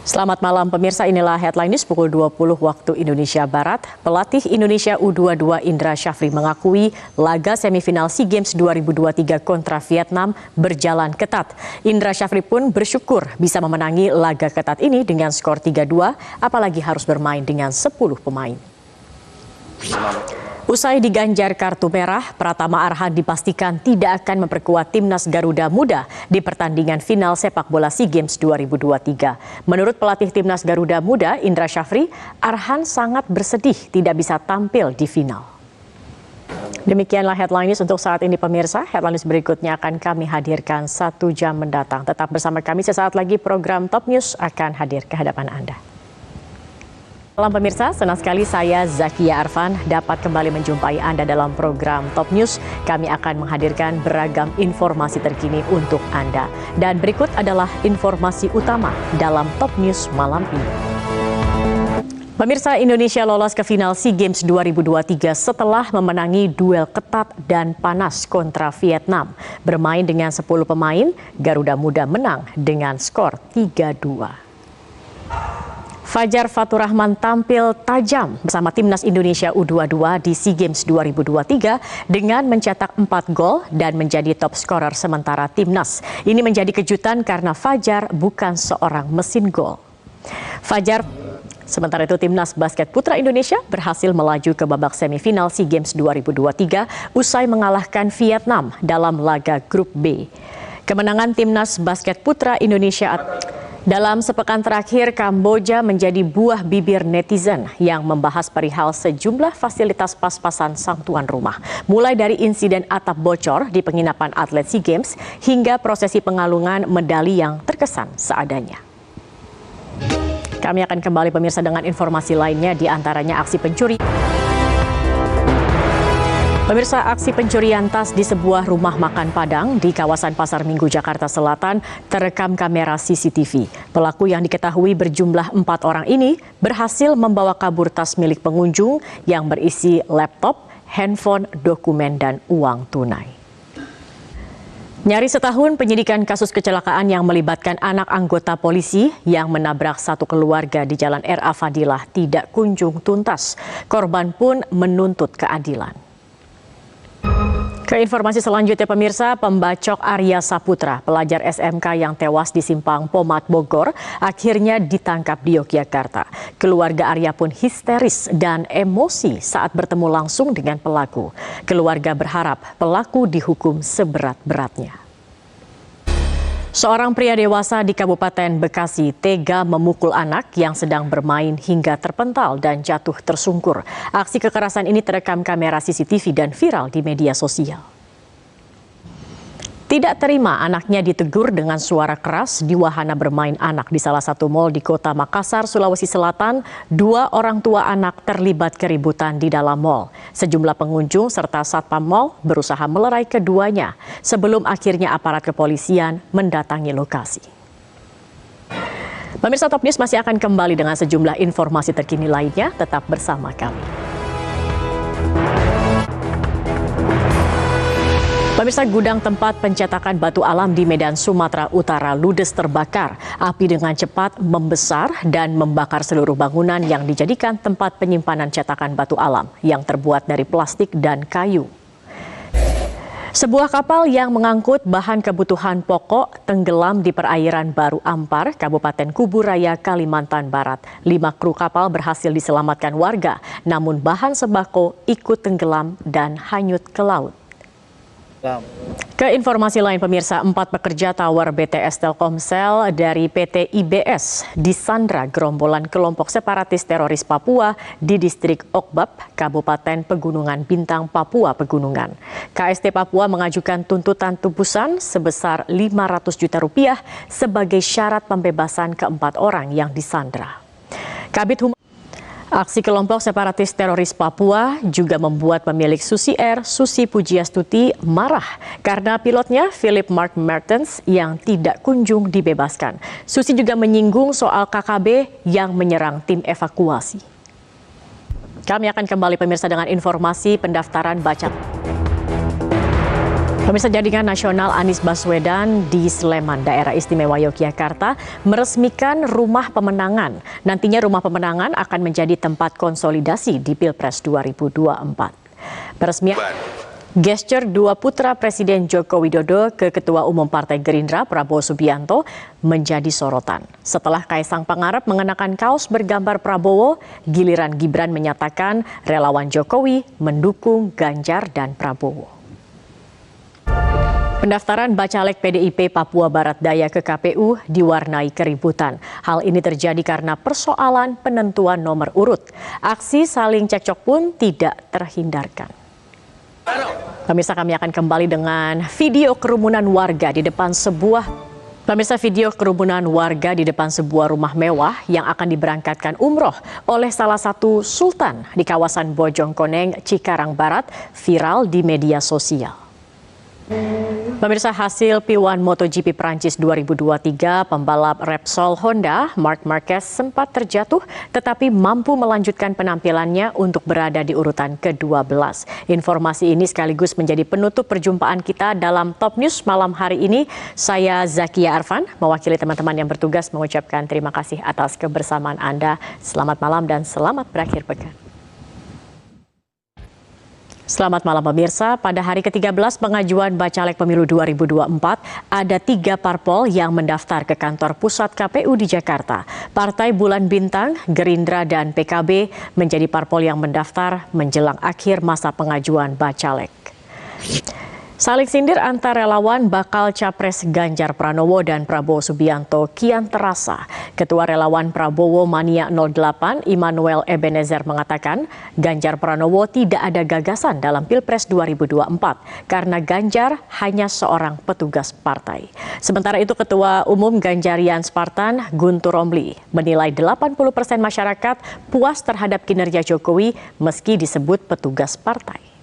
Selamat malam pemirsa, inilah headline news pukul 20 waktu Indonesia Barat. Pelatih Indonesia U22 Indra Syafri mengakui laga semifinal SEA Games 2023 kontra Vietnam berjalan ketat. Indra Syafri pun bersyukur bisa memenangi laga ketat ini dengan skor 3-2, apalagi harus bermain dengan 10 pemain. Usai diganjar kartu merah, Pratama Arhan dipastikan tidak akan memperkuat timnas Garuda Muda di pertandingan final sepak bola SEA Games 2023. Menurut pelatih timnas Garuda Muda, Indra Syafri, Arhan sangat bersedih tidak bisa tampil di final. Demikianlah headline news untuk saat ini pemirsa. Headline news berikutnya akan kami hadirkan 1 jam mendatang. Tetap bersama kami, sesaat lagi program Top News akan hadir ke hadapan Anda. Salam pemirsa, senang sekali saya Zakia Arfan dapat kembali menjumpai Anda dalam program Top News. Kami akan menghadirkan beragam informasi terkini untuk Anda. Dan berikut adalah informasi utama dalam Top News malam ini. Pemirsa, Indonesia lolos ke final SEA Games 2023 setelah memenangi duel ketat dan panas kontra Vietnam. Bermain dengan 10 pemain, Garuda Muda menang dengan skor 3-2. Fajar Faturrahman tampil tajam bersama timnas Indonesia U22 di SEA Games 2023 dengan mencetak 4 gol dan menjadi top scorer sementara timnas. Ini menjadi kejutan karena Fajar bukan seorang mesin gol. Sementara itu timnas basket putra Indonesia berhasil melaju ke babak semifinal SEA Games 2023 usai mengalahkan Vietnam dalam laga grup B. Kemenangan timnas basket putra Indonesia dalam sepekan terakhir, Kamboja menjadi buah bibir netizen yang membahas perihal sejumlah fasilitas pas-pasan sang tuan rumah. Mulai dari insiden atap bocor di penginapan atlet SEA Games hingga prosesi pengalungan medali yang terkesan seadanya. Kami akan kembali pemirsa dengan informasi lainnya, di antaranya aksi pencuri. Pemirsa, aksi pencurian tas di sebuah rumah makan Padang di kawasan Pasar Minggu, Jakarta Selatan terekam kamera CCTV. Pelaku yang diketahui berjumlah 4 orang ini berhasil membawa kabur tas milik pengunjung yang berisi laptop, handphone, dokumen, dan uang tunai. Nyaris setahun penyidikan kasus kecelakaan yang melibatkan anak anggota polisi yang menabrak satu keluarga di Jalan R.A. Fadilah tidak kunjung tuntas. Korban pun menuntut keadilan. Ke informasi selanjutnya pemirsa, pembacok Arya Saputra, pelajar SMK yang tewas di Simpang Pomat Bogor, akhirnya ditangkap di Yogyakarta. Keluarga Arya pun histeris dan emosi saat bertemu langsung dengan pelaku. Keluarga berharap pelaku dihukum seberat-beratnya. Seorang pria dewasa di Kabupaten Bekasi tega memukul anak yang sedang bermain hingga terpental dan jatuh tersungkur. Aksi kekerasan ini terekam kamera CCTV dan viral di media sosial. Tidak terima anaknya ditegur dengan suara keras di wahana bermain anak di salah satu mal di Kota Makassar, Sulawesi Selatan. 2 orang tua anak terlibat keributan di dalam mal. Sejumlah pengunjung serta satpam mal berusaha melerai keduanya sebelum akhirnya aparat kepolisian mendatangi lokasi. Pemirsa, Top News masih akan kembali dengan sejumlah informasi terkini lainnya. Tetap bersama kami. Pemirsa, gudang tempat pencetakan batu alam di Medan, Sumatera Utara ludes terbakar. Api dengan cepat membesar dan membakar seluruh bangunan yang dijadikan tempat penyimpanan cetakan batu alam yang terbuat dari plastik dan kayu. Sebuah kapal yang mengangkut bahan kebutuhan pokok tenggelam di perairan Baru Ampar, Kabupaten Kuburaya, Kalimantan Barat. 5 kru kapal berhasil diselamatkan warga, namun bahan sembako ikut tenggelam dan hanyut ke laut. Ke informasi lain pemirsa, 4 pekerja tower BTS Telkomsel dari PT IBS disandra gerombolan kelompok separatis teroris Papua di distrik Okbab, Kabupaten Pegunungan Bintang, Papua Pegunungan. KST Papua mengajukan tuntutan tebusan sebesar 500 juta rupiah sebagai syarat pembebasan ke-4 orang yang disandra. Aksi kelompok separatis teroris Papua juga membuat pemilik Susi Air, Susi Pujiastuti, marah karena pilotnya Philip Mark Mertens yang tidak kunjung dibebaskan. Susi juga menyinggung soal KKB yang menyerang tim evakuasi. Kami akan kembali pemirsa dengan informasi pendaftaran baca. Pemirsa, jaringan nasional Anies Baswedan di Sleman, Daerah Istimewa Yogyakarta, meresmikan rumah pemenangan. Nantinya rumah pemenangan akan menjadi tempat konsolidasi di Pilpres 2024. Peresmian gesture dua putra Presiden Joko Widodo ke Ketua Umum Partai Gerindra Prabowo Subianto menjadi sorotan. Setelah Kaisang Pangarep mengenakan kaos bergambar Prabowo, giliran Gibran menyatakan relawan Jokowi mendukung Ganjar dan Prabowo. Pendaftaran Bacalek PDIP Papua Barat Daya ke KPU diwarnai keributan. Hal ini terjadi karena persoalan penentuan nomor urut. Aksi saling cekcok pun tidak terhindarkan. Pemirsa, kami akan kembali dengan video kerumunan warga di depan sebuah rumah mewah yang akan diberangkatkan umroh oleh salah satu sultan di kawasan Bojongkoneng, Cikarang Barat, viral di media sosial. Pemirsa, hasil P1 MotoGP Prancis 2023, pembalap Repsol Honda Marc Marquez sempat terjatuh tetapi mampu melanjutkan penampilannya untuk berada di urutan ke-12. Informasi ini sekaligus menjadi penutup perjumpaan kita dalam Top News malam hari ini. Saya Zakia Arfan, mewakili teman-teman yang bertugas mengucapkan terima kasih atas kebersamaan Anda. Selamat malam dan selamat berakhir pekan. Selamat malam pemirsa, pada hari ke-13 pengajuan Bacalek Pemilu 2024, ada 3 parpol yang mendaftar ke kantor pusat KPU di Jakarta. Partai Bulan Bintang, Gerindra, dan PKB menjadi parpol yang mendaftar menjelang akhir masa pengajuan Bacalek. Saling sindir antar relawan bakal Capres Ganjar Pranowo dan Prabowo Subianto kian terasa. Ketua Relawan Prabowo Mania 08, Immanuel Ebenezer, mengatakan Ganjar Pranowo tidak ada gagasan dalam Pilpres 2024 karena Ganjar hanya seorang petugas partai. Sementara itu Ketua Umum Ganjarian Spartan Guntur Romli menilai 80% masyarakat puas terhadap kinerja Jokowi meski disebut petugas partai.